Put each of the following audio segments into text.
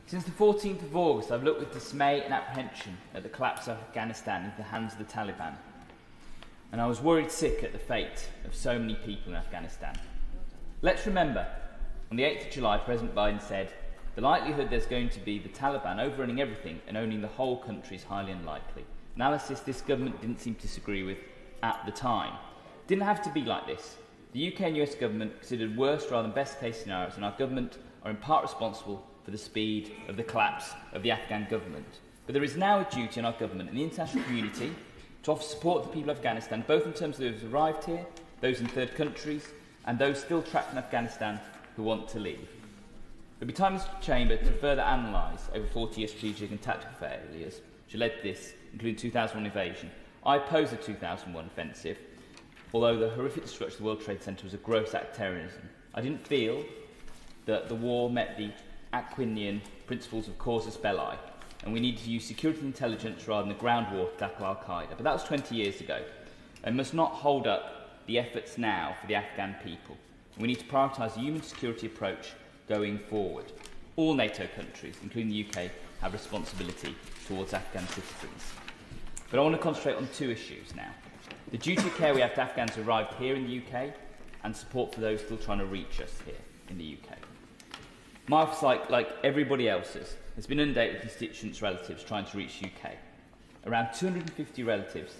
Since the 14th of August, I've looked with dismay and apprehension at the collapse of Afghanistan into the hands of the Taliban. And I was worried sick at the fate of so many people in Afghanistan. Let's remember, on the 8th of July, President Biden said, the likelihood there's going to be the Taliban overrunning everything and owning the whole country is highly unlikely. Analysis this government didn't seem to disagree with at the time. It didn't have to be like this. The UK and US government considered worst rather than best case scenarios, and our government are in part responsible for the speed of the collapse of the Afghan government. But there is now a duty on our government and the international community to offer support to the people of Afghanistan, both in terms of those who have arrived here, those in third countries, and those still trapped in Afghanistan who want to leave. It will be time in this chamber to further analyse over 40 years strategic and tactical failures which led to this, including the 2001 invasion. I oppose the 2001 offensive, although the horrific destruction of the World Trade Center was a gross act of terrorism. I didn't feel that the war met the Aquinian principles of casus belli, and we needed to use security and intelligence rather than the ground war to tackle Al-Qaeda. But that was 20 years ago, and must not hold up the efforts now for the Afghan people. We need to prioritise a human security approach going forward. All NATO countries, including the UK, have responsibility towards Afghan citizens. But I want to concentrate on two issues now. The duty of care we have to Afghans who arrived here in the UK, and support for those still trying to reach us here in the UK. My office, like everybody else's, has been inundated with constituents' relatives trying to reach the UK. Around 250 relatives,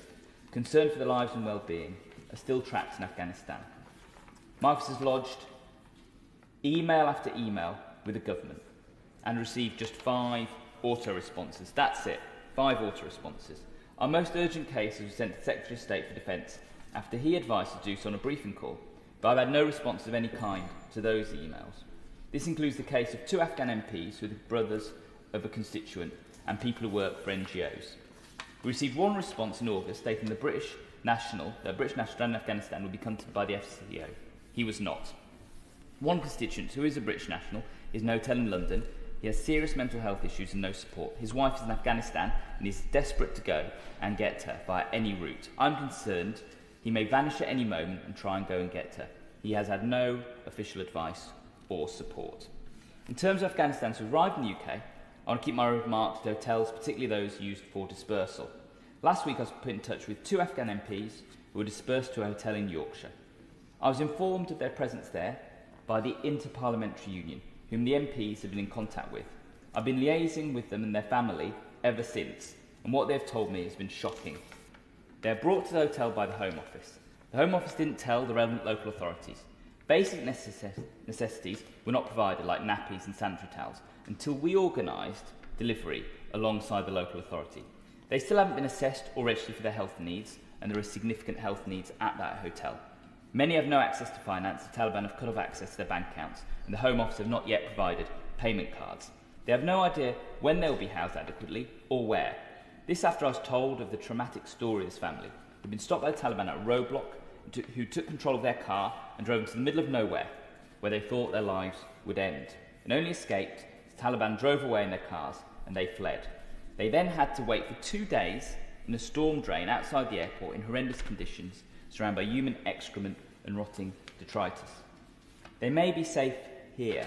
concerned for their lives and well-being, are still trapped in Afghanistan. My office has lodged email after email with the government and received just 5 auto-responses. That's it, 5 auto-responses. Our most urgent case was sent to the Secretary of State for Defence after he advised to do so on a briefing call, but I've had no response of any kind to those emails. This includes the case of 2 Afghan MPs who are the brothers of a constituent and people who work for NGOs. We received 1 response in August stating the British national in Afghanistan would be contacted by the FCO. He was not. One constituent, who is a British national, is in a hotel in London. He has serious mental health issues and no support. His wife is in Afghanistan and is desperate to go and get her via any route. I'm concerned he may vanish at any moment and try and go and get her. He has had no official advice or support. In terms of Afghanistans who arrived in the UK, I want to keep my remarks to hotels, particularly those used for dispersal. Last week I was put in touch with 2 Afghan MPs who were dispersed to a hotel in Yorkshire. I was informed of their presence there by the Inter-Parliamentary Union, whom the MPs have been in contact with. I've been liaising with them and their family ever since, and what they've told me has been shocking. They are brought to the hotel by the Home Office. The Home Office didn't tell the relevant local authorities. Basic necessities were not provided, like nappies and sanitary towels, until we organised delivery alongside the local authority. They still haven't been assessed or registered for their health needs, and there are significant health needs at that hotel. Many have no access to finance, the Taliban have cut off access to their bank accounts, and the Home Office have not yet provided payment cards. They have no idea when they will be housed adequately or where. This after I was told of the traumatic story of this family. They'd been stopped by the Taliban at a roadblock, who took control of their car and drove them to the middle of nowhere, where they thought their lives would end. And only escaped, the Taliban drove away in their cars and they fled. They then had to wait for 2 days in a storm drain outside the airport in horrendous conditions, surrounded by human excrement and rotting detritus. They may be safe here,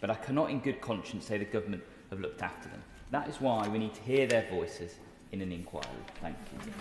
but I cannot in good conscience say the government have looked after them. That is why we need to hear their voices in an inquiry. Thank you.